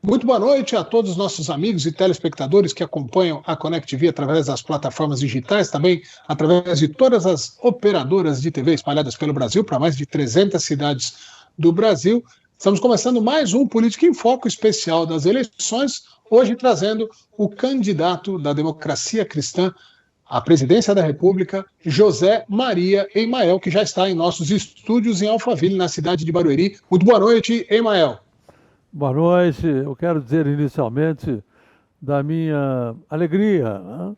Muito boa noite a todos os nossos amigos e telespectadores que acompanham a Connect TV através das plataformas digitais, também através de todas as operadoras de TV espalhadas pelo Brasil, para mais de 300 cidades do Brasil. Estamos começando mais um Política em Foco especial das eleições, hoje trazendo o candidato da democracia cristã à presidência da República, José Maria Emael, que já está em nossos estúdios em Alphaville, na cidade de Barueri. Muito boa noite, Emael. Boa noite. Eu quero dizer inicialmente da minha alegria, né?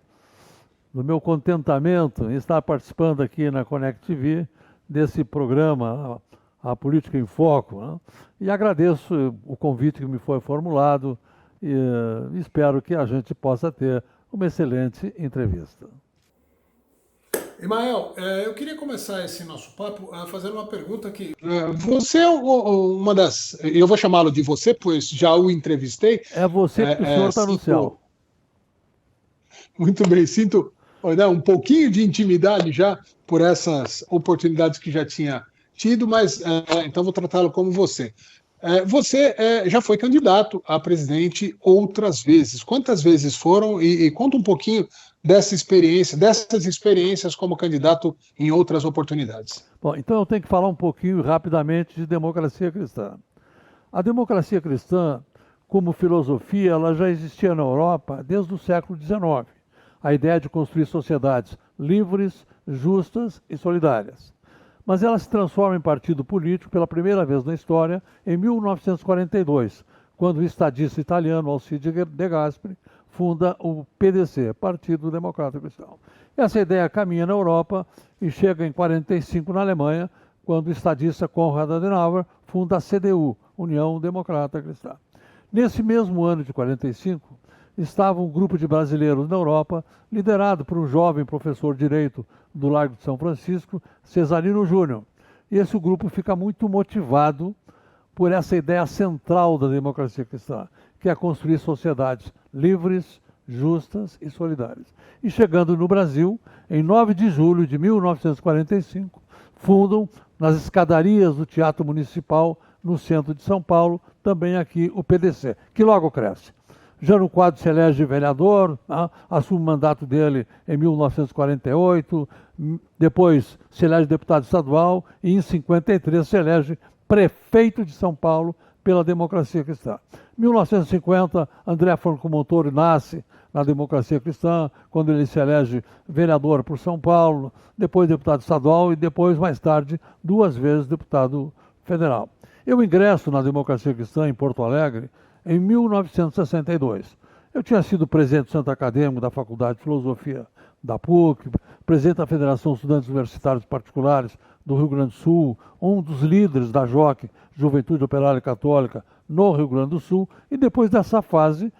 Do meu contentamento em estar participando aqui na Connect TV desse programa, a Política em Foco, né? E agradeço o convite que me foi formulado e espero que a gente possa ter uma excelente entrevista. Emael, eu queria começar esse nosso papo fazendo uma pergunta que você é uma das... Eu vou chamá-lo de você, pois já o entrevistei. É você que o senhor está no céu. Muito bem, sinto um pouquinho de intimidade já por essas oportunidades que já tinha tido, mas então vou tratá-lo como você. Você já foi candidato a presidente outras vezes. Quantas vezes foram? E conta um pouquinho dessas experiências como candidato em outras oportunidades. Bom, então eu tenho que falar um pouquinho rapidamente de democracia cristã. A democracia cristã, como filosofia, ela já existia na Europa desde o século XIX. A ideia de construir sociedades livres, justas e solidárias. Mas ela se transforma em partido político pela primeira vez na história em 1942, quando o estadista italiano Alcide De Gasperi funda o PDC, Partido Democrata Cristão. Essa ideia caminha na Europa e chega em 1945 na Alemanha, quando o estadista Konrad Adenauer funda a CDU, União Democrata Cristã. Nesse mesmo ano de 1945, estava um grupo de brasileiros na Europa, liderado por um jovem professor de Direito do Largo de São Francisco, Cesarino Júnior. E esse grupo fica muito motivado por essa ideia central da democracia cristã, que é construir sociedades livres, justas e solidárias. E chegando no Brasil, em 9 de julho de 1945, fundam nas escadarias do Teatro Municipal, no centro de São Paulo, também aqui o PDC, que logo cresce. Jânio Quadros se elege vereador, assume o mandato dele em 1948, depois se elege deputado estadual e em 1953 se elege prefeito de São Paulo pela democracia cristã. Em 1950, André Franco Montoro nasce na democracia cristã, quando ele se elege vereador por São Paulo, depois deputado estadual e depois, mais tarde, 2 vezes deputado federal. Eu ingresso na democracia cristã em Porto Alegre em 1962. Eu tinha sido presidente do Centro Acadêmico da Faculdade de Filosofia da PUC, presidente da Federação de Estudantes Universitários Particulares do Rio Grande do Sul, um dos líderes da JOC, Juventude Operária Católica, no Rio Grande do Sul, e depois dessa fase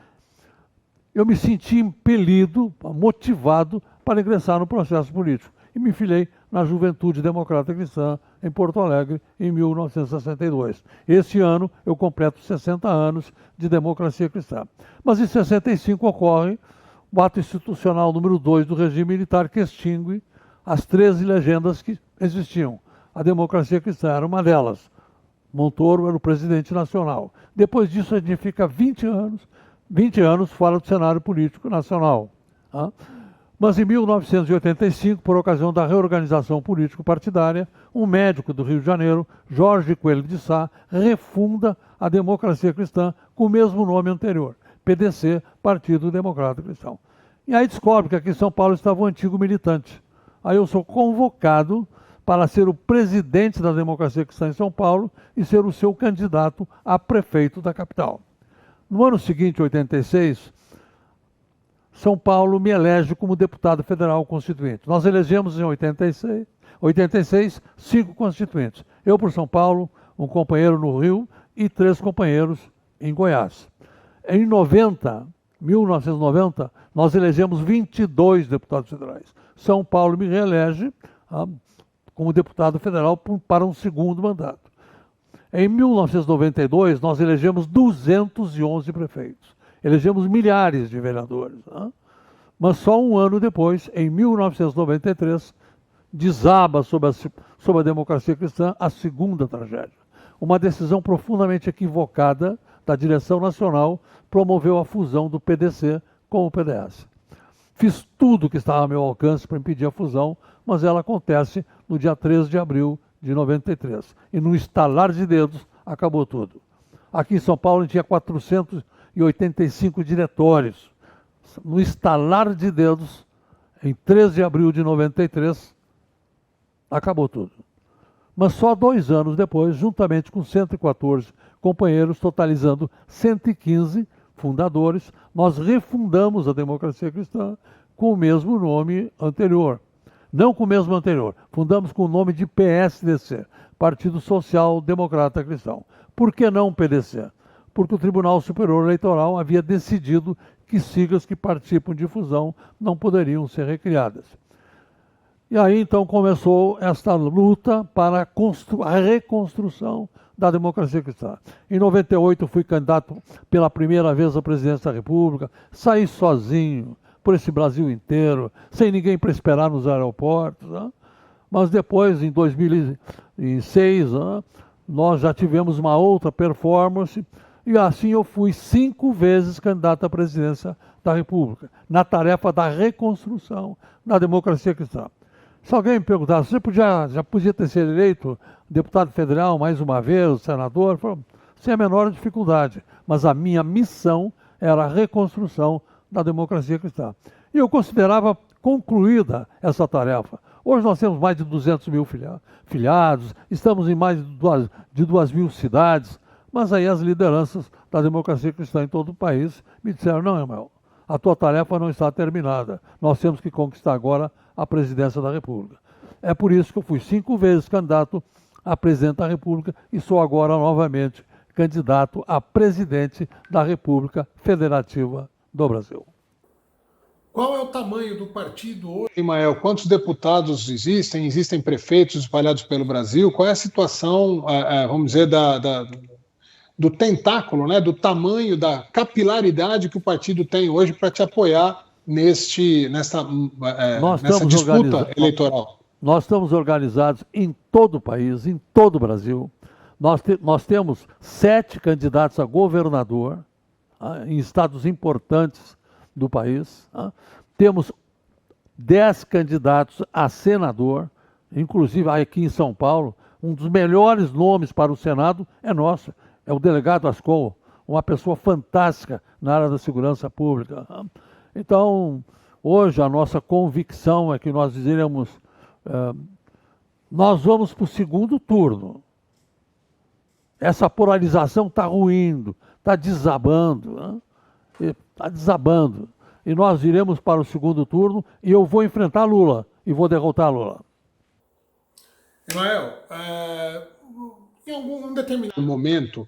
eu me senti impelido, motivado para ingressar no processo político e me filiei na Juventude Democrata Cristã em Porto Alegre em 1962. Esse ano eu completo 60 anos de democracia cristã. Mas em 65 ocorre o ato institucional número 2 do regime militar, que extingue as 13 legendas que existiam. A democracia cristã era uma delas. Montoro era o presidente nacional. Depois disso, a gente fica 20 anos fora do cenário político nacional. Mas em 1985, por ocasião da reorganização político-partidária, um médico do Rio de Janeiro, Jorge Coelho de Sá, refunda a democracia cristã com o mesmo nome anterior, PDC, Partido Democrata Cristão. E aí descobre que aqui em São Paulo estava o antigo militante. Aí eu sou convocado para ser o presidente da democracia cristã em São Paulo e ser o seu candidato a prefeito da capital. No ano seguinte, 86, São Paulo me elege como deputado federal constituinte. Nós elegemos em 86 5 constituintes. Eu por São Paulo, um companheiro no Rio e 3 companheiros em Goiás. Em 1990, nós elegemos 22 deputados federais. São Paulo me reelege como deputado federal para um segundo mandato. Em 1992, nós elegemos 211 prefeitos. Elegemos milhares de vereadores. Mas só um ano depois, em 1993, desaba sobre a democracia cristã a segunda tragédia. Uma decisão profundamente equivocada da direção nacional, promoveu a fusão do PDC com o PDS. Fiz tudo que estava ao meu alcance para impedir a fusão, mas ela acontece no dia 13 de abril de 93. E no estalar de dedos, acabou tudo. Aqui em São Paulo, a gente tinha 485 diretórios. No estalar de dedos, em 13 de abril de 93, acabou tudo. Mas só 2 anos depois, juntamente com 114 companheiros, totalizando 115 fundadores, nós refundamos a Democracia Cristã com o mesmo nome anterior. Não com o mesmo anterior, fundamos com o nome de PSDC, Partido Social Democrata Cristão. Por que não PDC? Porque o Tribunal Superior Eleitoral havia decidido que siglas que participam de fusão não poderiam ser recriadas. E aí então começou esta luta para a reconstrução da democracia cristã. Em 98 fui candidato pela primeira vez à presidência da República, saí sozinho por esse Brasil inteiro, sem ninguém para esperar nos aeroportos. Né? Mas depois, em 2006, né, nós já tivemos uma outra performance e assim eu fui 5 vezes candidato à presidência da República, na tarefa da reconstrução da democracia cristã. Se alguém me perguntasse, você já podia ter sido eleito deputado federal mais uma vez, senador? Eu falei, sem a menor dificuldade. Mas a minha missão era a reconstrução da democracia cristã. E eu considerava concluída essa tarefa. Hoje nós temos mais de 200 mil filiados, estamos em mais de 2 mil cidades, mas aí as lideranças da democracia cristã em todo o país me disseram, não, Emael, a tua tarefa não está terminada. Nós temos que conquistar agora a presidência da República. É por isso que eu fui 5 vezes candidato a presidente da República e sou agora novamente candidato a presidente da República Federativa do Brasil. Qual é o tamanho do partido hoje, Emael? Quantos deputados existem? Existem prefeitos espalhados pelo Brasil? Qual é a situação, vamos dizer, do tentáculo, né, do tamanho, da capilaridade que o partido tem hoje para te apoiar nessa disputa eleitoral? Nós estamos organizados em todo o país, em todo o Brasil. Nós temos 7 candidatos a governador em estados importantes do país. Temos 10 candidatos a senador, inclusive aqui em São Paulo. Um dos melhores nomes para o Senado é nosso, é o delegado Ascol, uma pessoa fantástica na área da segurança pública. Então, hoje a nossa convicção é que nós diremos, nós vamos para o segundo turno. Essa polarização está ruindo, está desabando, está desabando. E nós iremos para o segundo turno e eu vou enfrentar Lula e vou derrotar Lula. Emael, em algum determinado momento,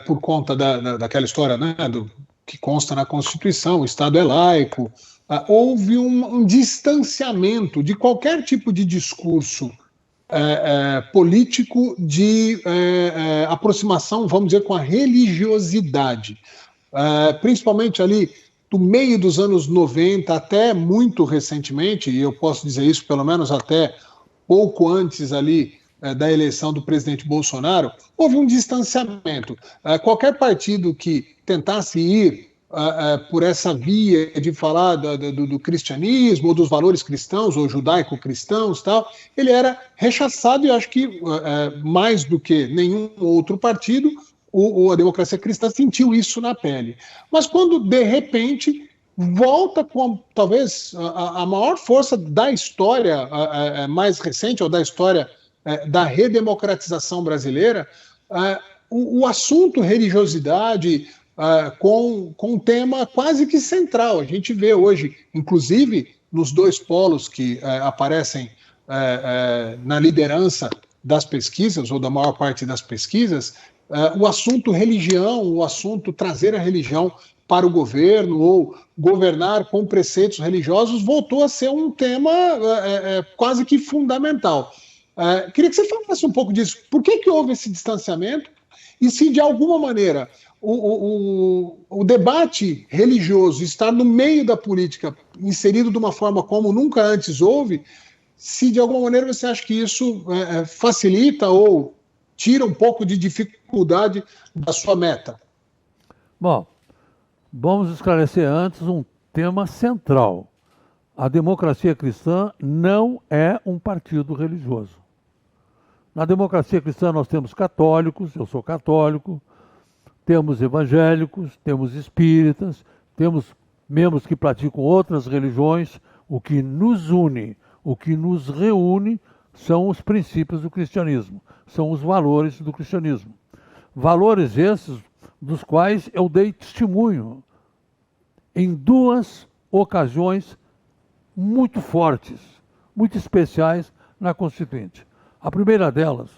por conta daquela história, né, que consta na Constituição, o Estado é laico, houve um distanciamento de qualquer tipo de discurso político de aproximação, vamos dizer, com a religiosidade. Principalmente ali do meio dos anos 90 até muito recentemente, e eu posso dizer isso pelo menos até pouco antes ali da eleição do presidente Bolsonaro, houve um distanciamento. Qualquer partido que tentasse ir por essa via de falar do cristianismo, ou dos valores cristãos, ou judaico-cristãos, tal, ele era rechaçado, e acho que mais do que nenhum outro partido, a democracia cristã sentiu isso na pele. Mas quando, de repente, volta com talvez a maior força da história mais recente, ou da história da redemocratização brasileira, o assunto religiosidade com um tema quase que central. A gente vê hoje, inclusive, nos 2 polos que aparecem na liderança das pesquisas, ou da maior parte das pesquisas, o assunto religião, o assunto trazer a religião para o governo ou governar com preceitos religiosos voltou a ser um tema quase que fundamental. Queria que você falasse um pouco disso. Por que houve esse distanciamento? E se, de alguma maneira, o debate religioso está no meio da política, inserido de uma forma como nunca antes houve, se de alguma maneira você acha que isso facilita ou tira um pouco de dificuldade da sua meta? Bom, vamos esclarecer antes um tema central. A democracia cristã não é um partido religioso. Na democracia cristã nós temos católicos, eu sou católico, temos evangélicos, temos espíritas, temos membros que praticam outras religiões. O que nos une, o que nos reúne são os princípios do cristianismo, são os valores do cristianismo. Valores esses dos quais eu dei testemunho em duas ocasiões muito fortes, muito especiais na Constituinte. A primeira delas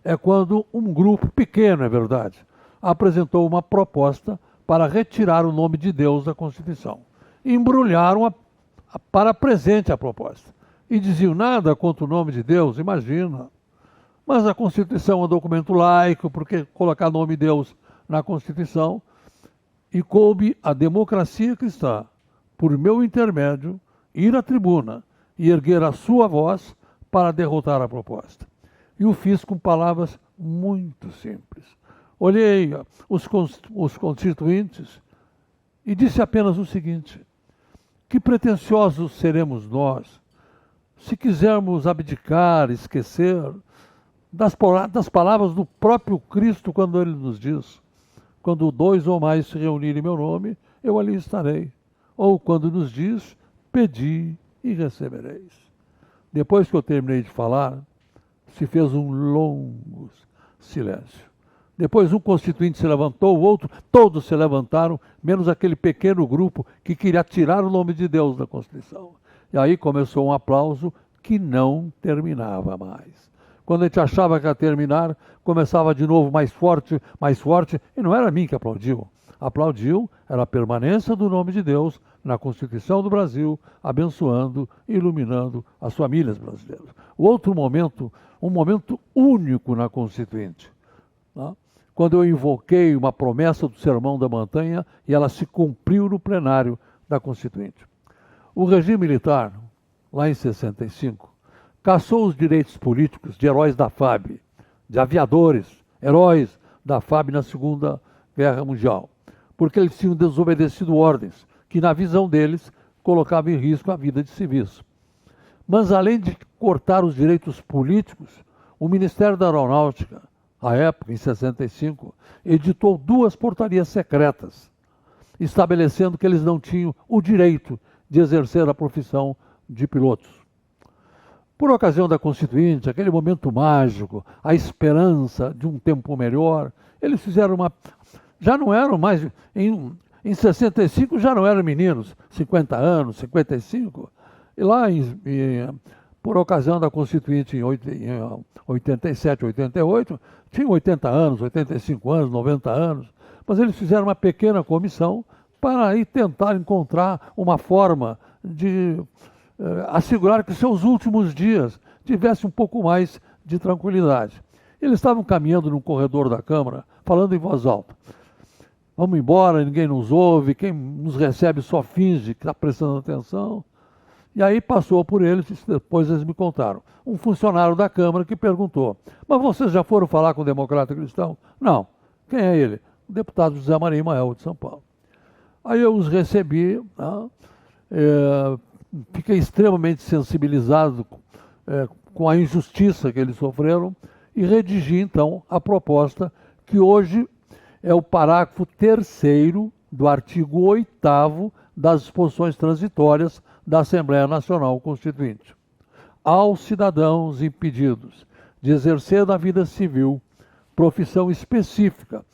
é quando um grupo pequeno, é verdade, apresentou uma proposta para retirar o nome de Deus da Constituição. Embrulharam para presente a proposta. E diziam nada contra o nome de Deus, imagina. Mas a Constituição é um documento laico, porque colocar o nome de Deus na Constituição, e coube a democracia cristã, por meu intermédio, ir à tribuna e erguer a sua voz para derrotar a proposta. E o fiz com palavras muito simples. Olhei os constituintes e disse apenas o seguinte: que pretensiosos seremos nós se quisermos abdicar, esquecer das palavras do próprio Cristo quando ele nos diz: quando dois ou mais se reunirem em meu nome, eu ali estarei. Ou quando nos diz: pedi e recebereis. Depois que eu terminei de falar, se fez um longo silêncio. Depois um constituinte se levantou, o outro, todos se levantaram, menos aquele pequeno grupo que queria tirar o nome de Deus da Constituição. E aí começou um aplauso que não terminava mais. Quando a gente achava que ia terminar, começava de novo mais forte, e não era mim que aplaudiu. Aplaudiu era a permanência do nome de Deus na Constituição do Brasil, abençoando e iluminando as famílias brasileiras. O outro momento, um momento único na Constituinte, tá? Quando eu invoquei uma promessa do Sermão da Montanha e ela se cumpriu no plenário da Constituinte. O regime militar, lá em 65, cassou os direitos políticos de heróis da FAB, de aviadores, heróis da FAB na Segunda Guerra Mundial, porque eles tinham desobedecido ordens que, na visão deles, colocavam em risco a vida de civis. Mas, além de cortar os direitos políticos, o Ministério da Aeronáutica, à época, em 65, editou 2 portarias secretas, estabelecendo que eles não tinham o direito de exercer a profissão de pilotos. Por ocasião da Constituinte, aquele momento mágico, a esperança de um tempo melhor, eles fizeram uma... Já não eram mais... Em 65 já não eram meninos, 50 anos, 55. E lá, por ocasião da Constituinte em 87, 88, tinham 80 anos, 85 anos, 90 anos. Mas eles fizeram uma pequena comissão para aí tentar encontrar uma forma de assegurar que seus últimos dias tivessem um pouco mais de tranquilidade. Eles estavam caminhando no corredor da Câmara, falando em voz alta. Vamos embora, ninguém nos ouve, quem nos recebe só finge que está prestando atenção. E aí passou por eles, e depois eles me contaram. Um funcionário da Câmara que perguntou: mas vocês já foram falar com o democrata cristão? Não. Quem é ele? O deputado José Maria Mael, de São Paulo. Aí eu os recebi, tá? Fiquei extremamente sensibilizado com a injustiça que eles sofreram e redigi, então, a proposta que hoje é o parágrafo 3º do artigo 8º das disposições transitórias da Assembleia Nacional Constituinte. Aos cidadãos impedidos de exercer na vida civil profissão específica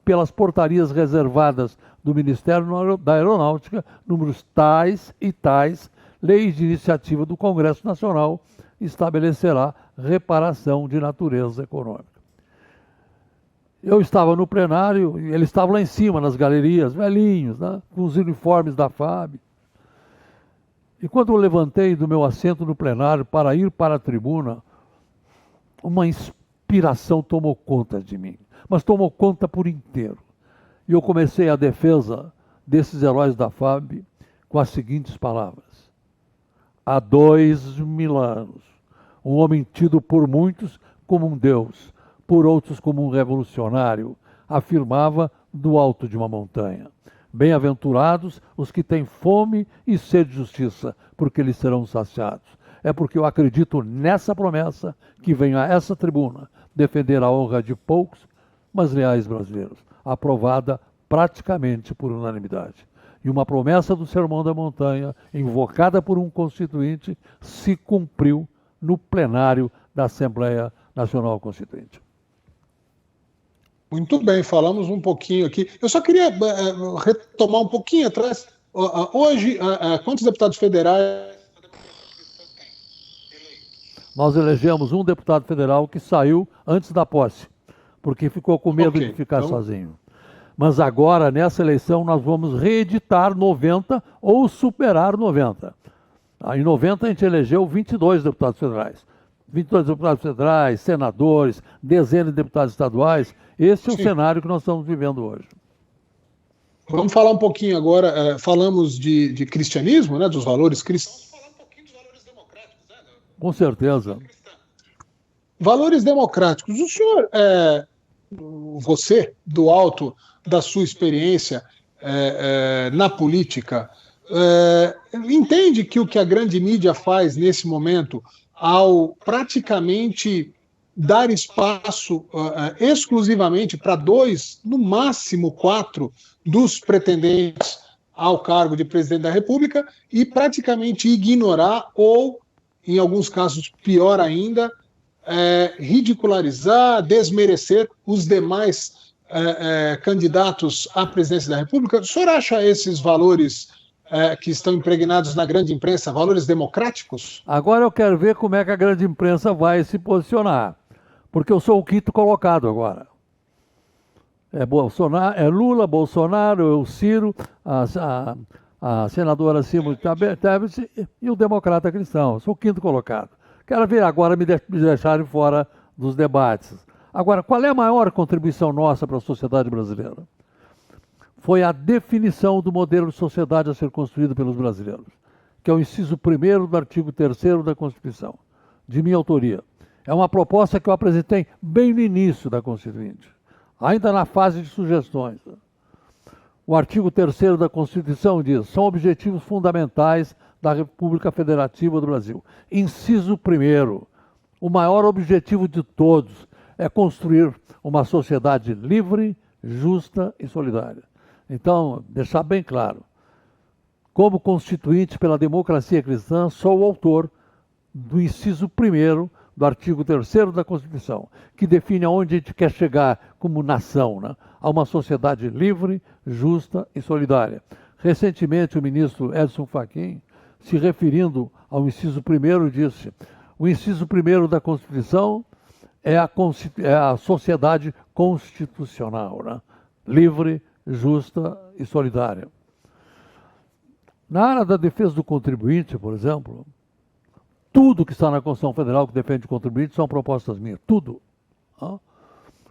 pelas portarias reservadas do Ministério da Aeronáutica, números tais e tais, leis de iniciativa do Congresso Nacional, estabelecerá reparação de natureza econômica. Eu estava no plenário, e eles estavam lá em cima, nas galerias, velhinhos, né, com os uniformes da FAB. E quando eu levantei do meu assento no plenário para ir para a tribuna, uma inspiração tomou conta de mim, mas tomou conta por inteiro. E eu comecei a defesa desses heróis da FAB com as seguintes palavras: há 2000 anos, um homem tido por muitos como um deus, por outros como um revolucionário, afirmava do alto de uma montanha. Bem-aventurados os que têm fome e sede de justiça, porque eles serão saciados. É porque eu acredito nessa promessa que venho a essa tribuna defender a honra de poucos, mas leais brasileiros, aprovada praticamente por unanimidade. E uma promessa do Sermão da Montanha, invocada por um constituinte, se cumpriu no plenário da Assembleia Nacional Constituinte. Muito bem, falamos um pouquinho aqui. Eu só queria retomar um pouquinho atrás. Hoje, quantos deputados federais? Nós elegemos um deputado federal que saiu antes da posse, porque ficou com medo de ficar sozinho. Mas agora, nessa eleição, nós vamos reeditar 90 ou superar 90. Em 90 a gente elegeu 22 deputados federais. 22 deputados federais, senadores, dezenas de deputados estaduais. Esse é o cenário que nós estamos vivendo hoje. Vamos falar um pouquinho agora, falamos de cristianismo, né, dos valores cristãos. Vamos falar um pouquinho dos valores democráticos, né? Com certeza. Valores democráticos. O senhor, você, do alto da sua experiência na política, entende que o que a grande mídia faz nesse momento, ao praticamente dar espaço exclusivamente para 2, no máximo 4, dos pretendentes ao cargo de presidente da República e praticamente ignorar ou, em alguns casos, pior ainda, ridicularizar, desmerecer os demais candidatos à presidência da República? O senhor acha esses valores que estão impregnados na grande imprensa valores democráticos? Agora eu quero ver como é que a grande imprensa vai se posicionar, porque eu sou o quinto colocado agora. É Lula, Bolsonaro, o Ciro, a senadora Simone Tebet e o democrata cristão. Eu sou o quinto colocado. Quero ver agora me deixarem fora dos debates. Agora, qual é a maior contribuição nossa para a sociedade brasileira? Foi a definição do modelo de sociedade a ser construído pelos brasileiros, que é o inciso 1º do artigo 3º da Constituição, de minha autoria. É uma proposta que eu apresentei bem no início da Constituinte, ainda na fase de sugestões. O artigo 3º da Constituição diz: são objetivos fundamentais da República Federativa do Brasil. Inciso 1º, o maior objetivo de todos é construir uma sociedade livre, justa e solidária. Então, deixar bem claro, como constituinte pela democracia cristã, sou o autor do inciso 1º do artigo 3º da Constituição, que define aonde a gente quer chegar como nação, né? A uma sociedade livre, justa e solidária. Recentemente, o ministro Edson Fachin, se referindo ao inciso 1º, disse: o inciso 1º da Constituição é a sociedade constitucional, né? Livre, justa e solidária. Na área da defesa do contribuinte, por exemplo, tudo que está na Constituição Federal que defende o contribuinte são propostas minhas, tudo.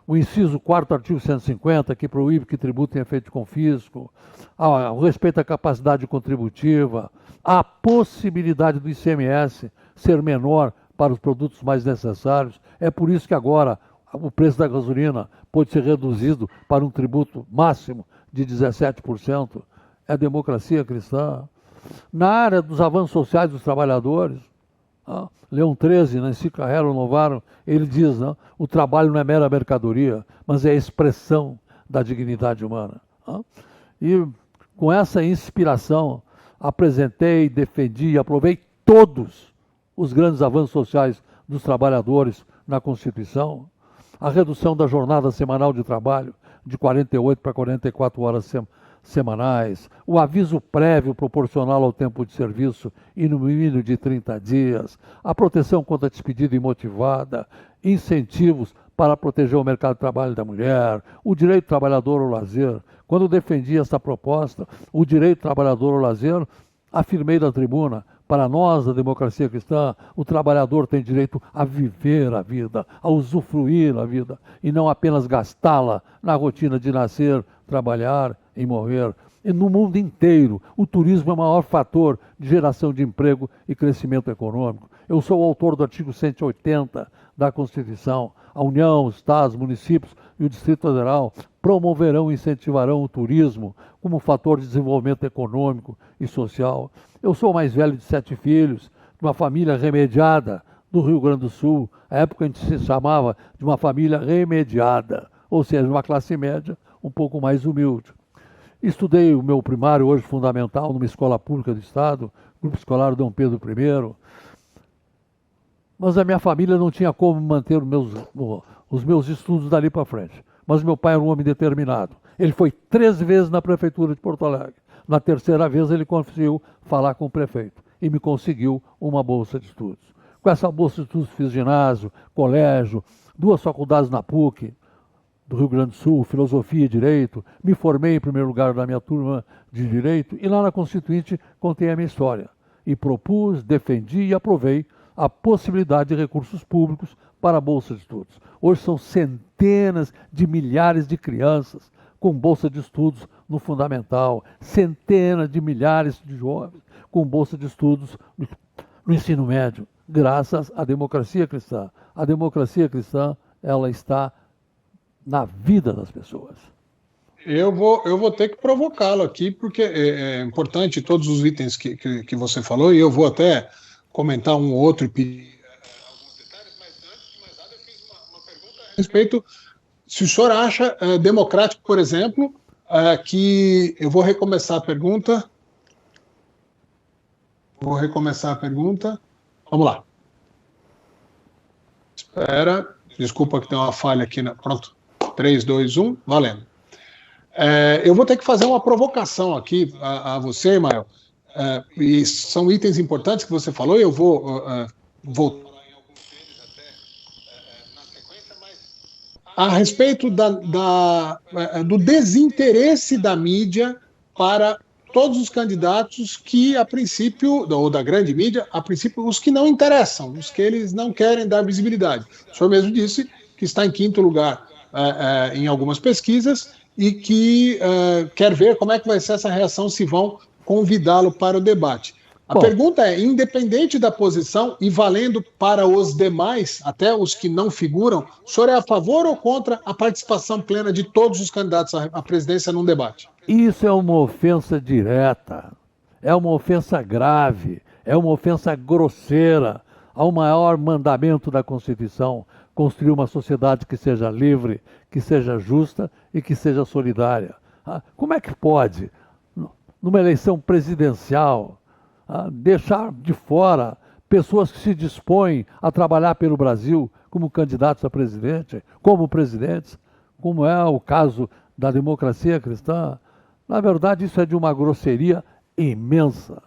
O inciso 4º, artigo 150, que proíbe que tributem efeito de confisco, o respeito à capacidade contributiva, a possibilidade do ICMS ser menor para os produtos mais necessários. É por isso que agora o preço da gasolina pode ser reduzido para um tributo máximo de 17%. É democracia cristã. Na área dos avanços sociais dos trabalhadores, Leão XIII, Nancy Carrero Novaro, ele diz: o trabalho não é mera mercadoria, mas é a expressão da dignidade humana. E com essa inspiração, apresentei, defendi e aprovei todos os grandes avanços sociais dos trabalhadores na Constituição. A redução da jornada semanal de trabalho de 48 para 44 horas semanais, o aviso prévio proporcional ao tempo de serviço e no mínimo de 30 dias, a proteção contra a despedida imotivada, incentivos para proteger o mercado de trabalho da mulher, o direito do trabalhador ao lazer. Quando defendi essa proposta, o direito do trabalhador ao lazer, afirmei da tribuna: para nós, da democracia cristã, o trabalhador tem direito a viver a vida, a usufruir a vida, e não apenas gastá-la na rotina de nascer, trabalhar e morrer. E no mundo inteiro, o turismo é o maior fator de geração de emprego e crescimento econômico. Eu sou o autor do artigo 180 da Constituição. A União, os Estados, municípios e o Distrito Federal promoverão e incentivarão o turismo como fator de desenvolvimento econômico e social. Eu sou o mais velho de 7 filhos, de uma família remediada do Rio Grande do Sul. À época a gente se chamava de uma família remediada, ou seja, uma classe média um pouco mais humilde. Estudei o meu primário, hoje fundamental, numa escola pública do Estado, Grupo Escolar Dom Pedro I. Mas a minha família não tinha como manter os meus estudos dali para frente. Mas meu pai era um homem determinado. Ele foi 13 vezes na prefeitura de Porto Alegre. Na terceira vez ele conseguiu falar com o prefeito e me conseguiu uma bolsa de estudos. Com essa bolsa de estudos fiz ginásio, colégio, 2 faculdades na PUC, do Rio Grande do Sul, Filosofia e Direito, me formei em primeiro lugar na minha turma de Direito e lá na Constituinte contei a minha história. E propus, defendi e aprovei a possibilidade de recursos públicos para a Bolsa de Estudos. Hoje são centenas de milhares de crianças com Bolsa de Estudos no Fundamental, centenas de milhares de jovens com Bolsa de Estudos no ensino médio, graças à democracia cristã. A democracia cristã, ela está na vida das pessoas. Eu vou ter que provocá-lo aqui, porque é importante todos os itens que você falou, e eu vou até comentar um ou outro e pedir alguns detalhes, mas antes de mais nada eu fiz uma pergunta a respeito, se o senhor acha democrático, por exemplo, que eu vou recomeçar a pergunta. Vamos lá. Espera, desculpa que tem uma falha aqui. Pronto. 3, 2, 1, valendo. Eu vou ter que fazer uma provocação aqui a você, Emael. E são itens importantes que você falou, e eu vou voltar em alguns deles até na sequência, mas a respeito do desinteresse da mídia para todos os candidatos que, a princípio, ou da grande mídia, a princípio, os que não interessam, os que eles não querem dar visibilidade. O senhor mesmo disse que está em 5º lugar em algumas pesquisas e que quer ver como é que vai ser essa reação, se vão convidá-lo para o debate. A pergunta é, independente da posição e valendo para os demais, até os que não figuram, o senhor é a favor ou contra a participação plena de todos os candidatos à presidência num debate? Isso é uma ofensa direta, é uma ofensa grave, é uma ofensa grosseira ao maior mandamento da Constituição, construir uma sociedade que seja livre, que seja justa e que seja solidária. Como é que pode, numa eleição presidencial, deixar de fora pessoas que se dispõem a trabalhar pelo Brasil como candidatos a presidente, como presidentes, como é o caso da democracia cristã? Na verdade, isso é de uma grosseria imensa.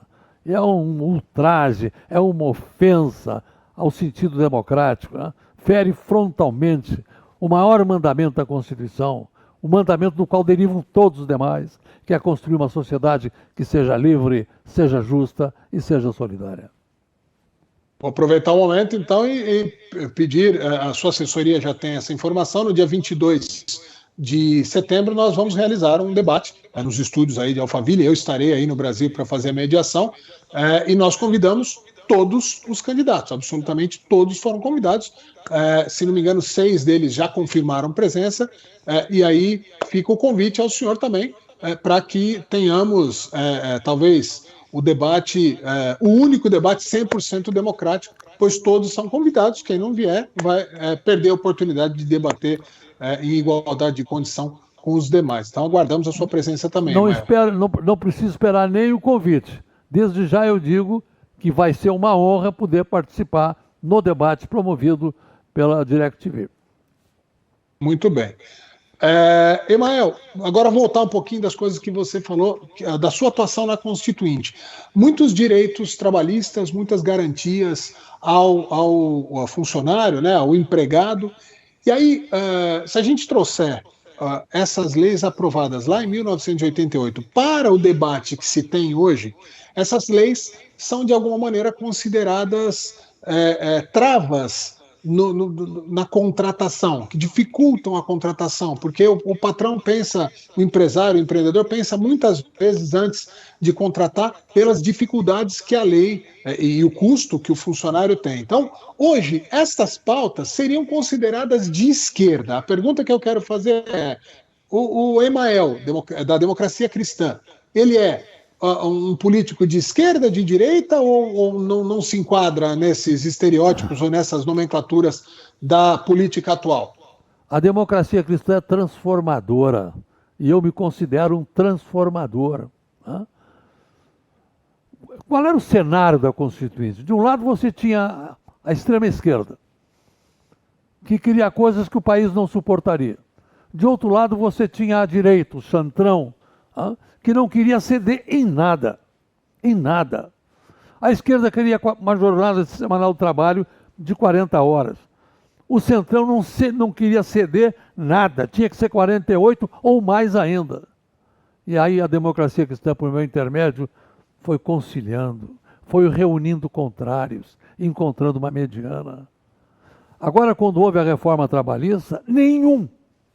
É um ultraje, é uma ofensa ao sentido democrático, né? Fere frontalmente o maior mandamento da Constituição, o mandamento do qual derivam todos os demais, que é construir uma sociedade que seja livre, seja justa e seja solidária. Vou aproveitar o momento, então, e pedir, a sua assessoria já tem essa informação, no dia 22 de setembro nós vamos realizar um debate nos estúdios aí de Alphaville, eu estarei aí no Brasil para fazer a mediação, e nós convidamos todos os candidatos, absolutamente todos foram convidados, se não me engano 6 deles já confirmaram presença, e aí fica o convite ao senhor também, para que tenhamos talvez o debate, o único debate 100% democrático, pois todos são convidados, quem não vier vai perder a oportunidade de debater em igualdade de condição com os demais. Então aguardamos a sua presença também. Não preciso esperar nem o convite. Desde já eu digo que vai ser uma honra poder participar no debate promovido pela DirecTV. Muito bem. Emael, agora voltar um pouquinho das coisas que você falou, da sua atuação na Constituinte. Muitos direitos trabalhistas, muitas garantias ao funcionário, né, ao empregado. E aí, se a gente trouxer essas leis aprovadas lá em 1988 para o debate que se tem hoje, essas leis são de alguma maneira consideradas travas na contratação, que dificultam a contratação, porque o patrão pensa, o empresário, o empreendedor pensa muitas vezes antes de contratar pelas dificuldades que a lei e o custo que o funcionário tem. Então, hoje, estas pautas seriam consideradas de esquerda. A pergunta que eu quero fazer é: o Emael, da Democracia Cristã, ele é um político de esquerda, de direita, ou não se enquadra nesses estereótipos ou nessas nomenclaturas da política atual? A democracia cristã é transformadora, e eu me considero um transformador. Né? Qual era o cenário da Constituinte? De um lado você tinha a extrema esquerda, que queria coisas que o país não suportaria. De outro lado você tinha a direita, o centrão, que não queria ceder em nada. Em nada. A esquerda queria uma jornada semanal de trabalho de 40 horas. O centrão não queria ceder nada, tinha que ser 48 ou mais ainda. E aí a democracia cristã, por meio intermédio, foi conciliando, foi reunindo contrários, encontrando uma mediana. Agora, quando houve a reforma trabalhista, nenhum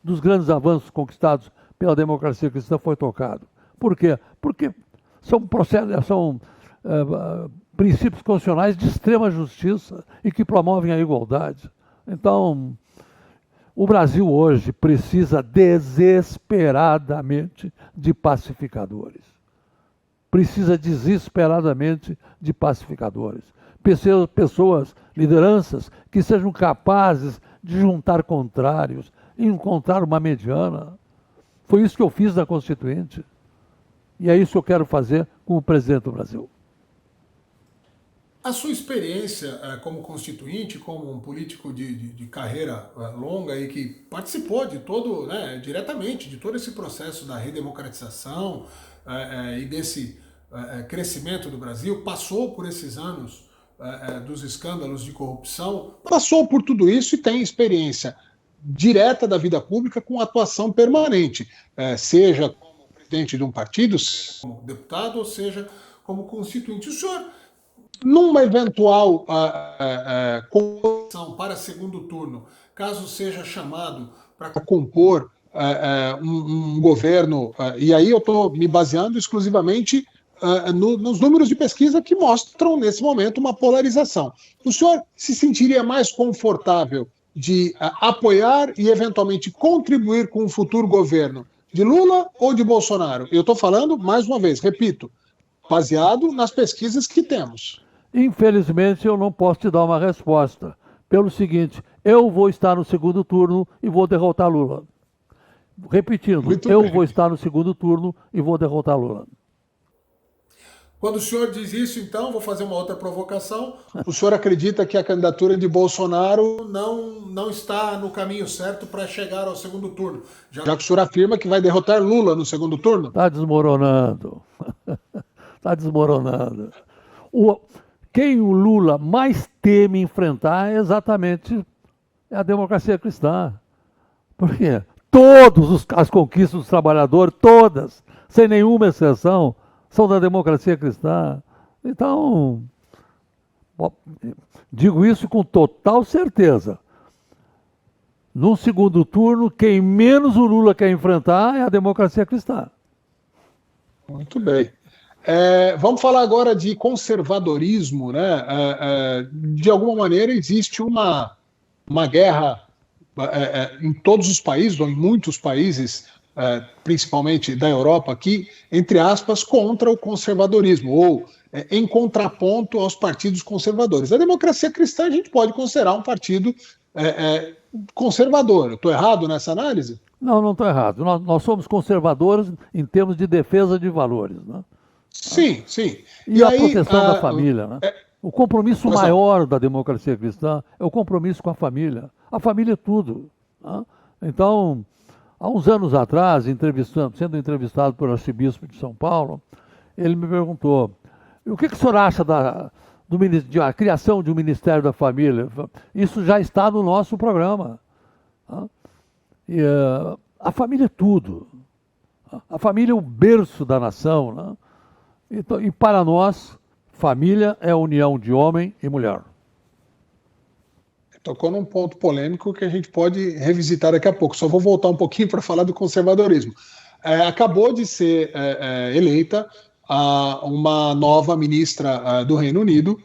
dos grandes avanços conquistados pela democracia cristã foi tocado. Por quê? Porque são princípios constitucionais de extrema justiça e que promovem a igualdade. Então, o Brasil hoje precisa desesperadamente de pacificadores. Precisa desesperadamente de pacificadores. Pessoas, lideranças, que sejam capazes de juntar contrários e encontrar uma mediana. Foi isso que eu fiz na Constituinte. E é isso que eu quero fazer com o presidente do Brasil. A sua experiência como constituinte, como um político de carreira longa e que participou de todo, diretamente de todo esse processo da redemocratização e desse crescimento do Brasil, passou por esses anos dos escândalos de corrupção, passou por tudo isso e tem experiência direta da vida pública com atuação permanente, seja como presidente de um partido, como deputado, ou seja como constituinte. O senhor, numa eventual convocação para segundo turno, caso seja chamado para compor um governo, e aí eu estou me baseando exclusivamente nos números de pesquisa que mostram, nesse momento, uma polarização. O senhor se sentiria mais confortável de apoiar e, eventualmente, contribuir com o futuro governo de Lula ou de Bolsonaro? Eu estou falando, mais uma vez, repito, baseado nas pesquisas que temos. Infelizmente, eu não posso te dar uma resposta. Pelo seguinte, eu vou estar no segundo turno e vou derrotar Lula. Repetindo, vou estar no segundo turno e vou derrotar Lula. Quando o senhor diz isso, então, vou fazer uma outra provocação. O senhor acredita que a candidatura de Bolsonaro não está no caminho certo para chegar ao segundo turno? Já que o senhor afirma que vai derrotar Lula no segundo turno? Está desmoronando. Está desmoronando. Quem o Lula mais teme enfrentar é exatamente a democracia cristã. Por quê? Todas as conquistas dos trabalhadores, todas, sem nenhuma exceção, são da democracia cristã. Então, digo isso com total certeza. No segundo turno, quem menos o Lula quer enfrentar é a democracia cristã. Muito bem. Vamos falar agora de conservadorismo, né? De alguma maneira existe uma guerra em todos os países, ou em muitos países, principalmente da Europa aqui, entre aspas, contra o conservadorismo, ou em contraponto aos partidos conservadores. A democracia cristã a gente pode considerar um partido conservador. Estou errado nessa análise? Não estou errado. Nós somos conservadores em termos de defesa de valores, né? Sim, sim. E a proteção da família, né? O compromisso maior da democracia cristã é o compromisso com a família. A família é tudo. Né? Então, há uns anos atrás, sendo entrevistado por arcebispo de São Paulo, ele me perguntou: o que o senhor acha da criação de um Ministério da Família? Isso já está no nosso programa. Né? E, a família é tudo. A família é o berço da nação. Né? Então, e para nós, família é a união de homem e mulher. tocou num ponto polêmico que a gente pode revisitar daqui a pouco. Só vou voltar um pouquinho para falar do conservadorismo. Acabou de ser eleita uma nova ministra do Reino Unido,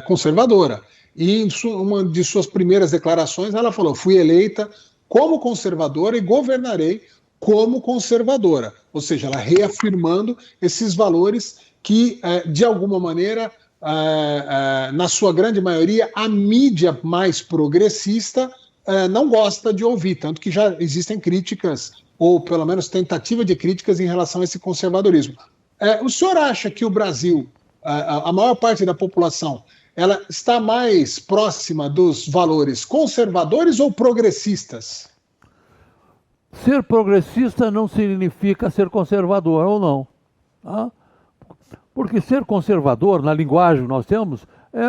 conservadora. E em uma de suas primeiras declarações, ela falou: fui eleita como conservadora e governarei como conservadora. Ou seja, ela reafirmando esses valores que, de alguma maneira, na sua grande maioria, a mídia mais progressista não gosta de ouvir, tanto que já existem críticas, ou pelo menos tentativa de críticas em relação a esse conservadorismo. O senhor acha que o Brasil, a maior parte da população, ela está mais próxima dos valores conservadores ou progressistas? Ser progressista não significa ser conservador ou não. Tá? Porque ser conservador, na linguagem que nós temos, é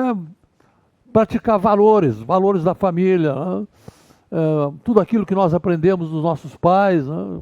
praticar valores da família, né? Tudo aquilo que nós aprendemos dos nossos pais. Né?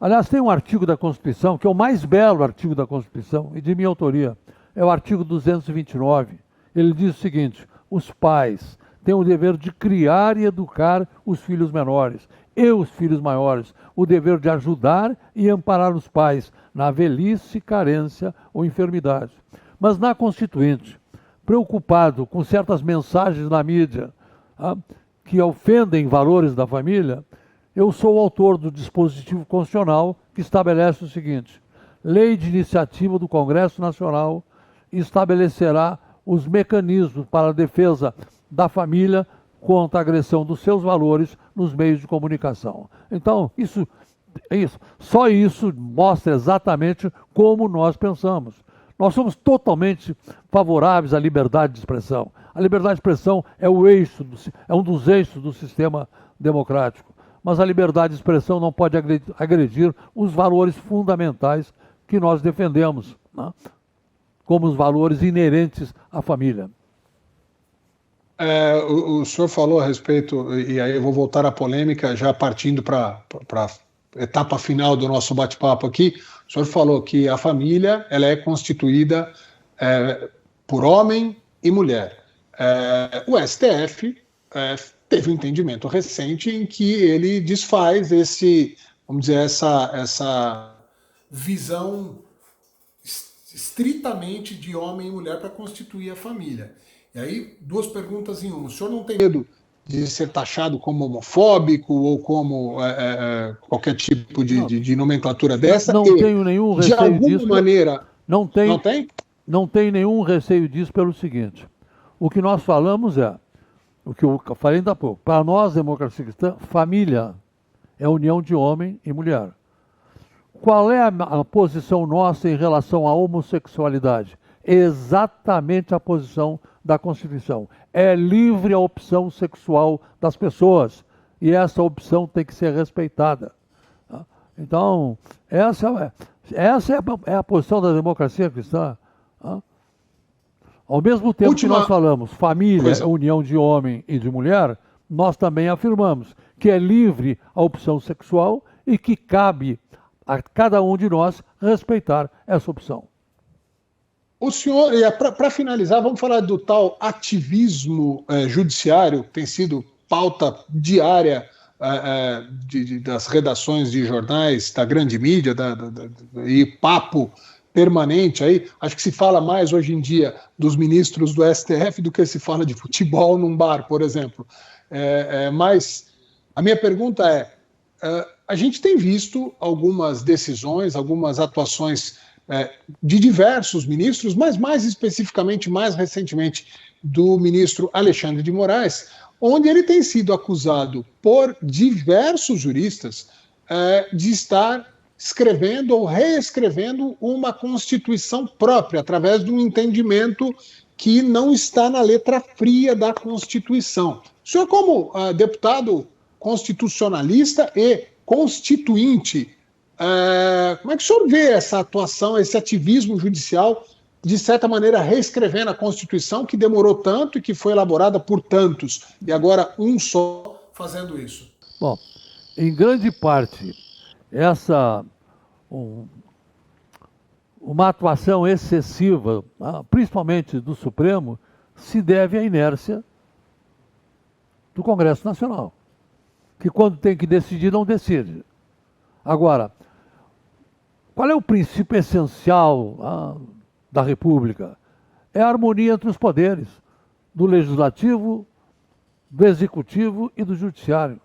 Aliás, tem um artigo da Constituição, que é o mais belo artigo da Constituição, e de minha autoria, é o artigo 229. Ele diz o seguinte: os pais têm o dever de criar e educar os filhos menores e os filhos maiores, o dever de ajudar e amparar os pais na velhice, carência ou enfermidade. Mas na Constituinte, preocupado com certas mensagens na mídia que ofendem valores da família, eu sou o autor do dispositivo constitucional que estabelece o seguinte: Lei de Iniciativa do Congresso Nacional estabelecerá os mecanismos para a defesa da família contra a agressão dos seus valores nos meios de comunicação. Então, só isso mostra exatamente como nós pensamos. Nós somos totalmente favoráveis à liberdade de expressão. A liberdade de expressão é um dos eixos do sistema democrático. Mas a liberdade de expressão não pode agredir os valores fundamentais que nós defendemos, né? Como os valores inerentes à família. O senhor falou a respeito, e aí eu vou voltar à polêmica, já partindo para a etapa final do nosso bate-papo aqui. O senhor falou que a família ela é constituída por homem e mulher. O STF teve um entendimento recente em que ele desfaz essa visão estritamente de homem e mulher para constituir a família. E aí, duas perguntas em uma. O senhor não tem medo de ser taxado como homofóbico ou como qualquer tipo de nomenclatura dessa? Não tenho nenhum receio disso. De alguma maneira... Não tem? Não tem nenhum receio disso pelo seguinte: o que nós falamos o que eu falei ainda há pouco. Para nós, democracia cristã, família é a união de homem e mulher. Qual é a posição nossa em relação à homossexualidade? Exatamente a posição da Constituição. É livre a opção sexual das pessoas e essa opção tem que ser respeitada. Então, essa é a posição da democracia cristã. Ao mesmo tempo que nós falamos família é união de homem e de mulher, nós também afirmamos que é livre a opção sexual e que cabe a cada um de nós respeitar essa opção. O senhor, para finalizar, vamos falar do tal ativismo judiciário, que tem sido pauta diária das redações de jornais, da grande mídia, e papo permanente aí. Acho que se fala mais hoje em dia dos ministros do STF do que se fala de futebol num bar, por exemplo. Mas a minha pergunta a gente tem visto algumas decisões, algumas atuações de diversos ministros, mas mais especificamente, mais recentemente, do ministro Alexandre de Moraes, onde ele tem sido acusado por diversos juristas de estar escrevendo ou reescrevendo uma Constituição própria, através de um entendimento que não está na letra fria da Constituição. O senhor, como deputado constitucionalista e constituinte, como é que o senhor vê essa atuação, esse ativismo judicial, de certa maneira reescrevendo a Constituição, que demorou tanto e que foi elaborada por tantos, e agora um só fazendo isso? Bom, em grande parte, uma atuação excessiva, principalmente do Supremo, se deve à inércia do Congresso Nacional, que quando tem que decidir, não decide. Agora, qual é o princípio essencial da República? É a harmonia entre os poderes, do Legislativo, do Executivo e do Judiciário.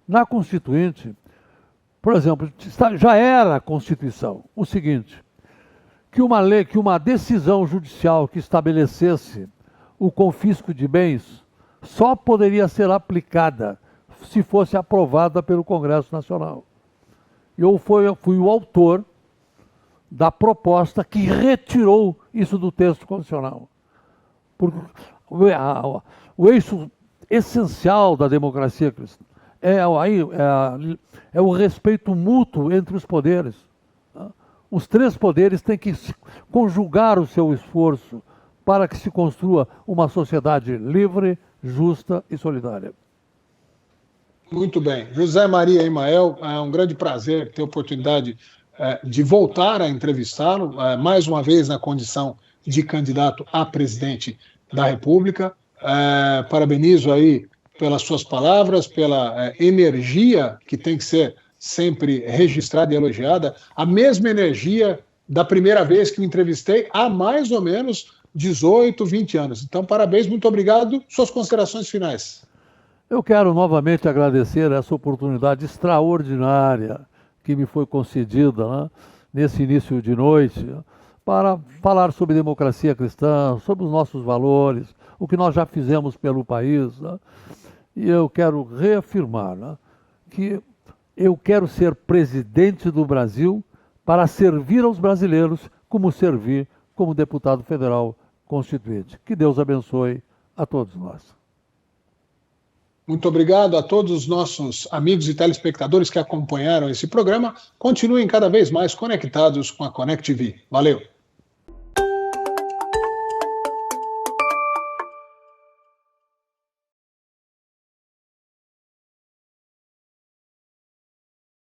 Na Constituinte, por exemplo, já era a Constituição o seguinte, que uma decisão judicial que estabelecesse o confisco de bens só poderia ser aplicada se fosse aprovada pelo Congresso Nacional. Eu fui o autor da proposta que retirou isso do texto constitucional. Porque o eixo essencial da democracia cristã é o respeito mútuo entre os poderes. Os três poderes têm que conjugar o seu esforço para que se construa uma sociedade livre, justa e solidária. Muito bem. José Maria Emael, é um grande prazer ter a oportunidade de voltar a entrevistá-lo, mais uma vez na condição de candidato a presidente da República. Parabenizo aí pelas suas palavras, pela energia que tem que ser sempre registrada e elogiada, a mesma energia da primeira vez que me entrevistei há mais ou menos 18, 20 anos. Então, parabéns, muito obrigado. Suas considerações finais. Eu quero novamente agradecer essa oportunidade extraordinária que me foi concedida, né, nesse início de noite, para falar sobre democracia cristã, sobre os nossos valores, o que nós já fizemos pelo país. Né, e eu quero reafirmar, né, que eu quero ser presidente do Brasil para servir aos brasileiros como servi como deputado federal constituinte. Que Deus abençoe a todos nós. Muito obrigado a todos os nossos amigos e telespectadores que acompanharam esse programa. Continuem cada vez mais conectados com a Connect TV. Valeu!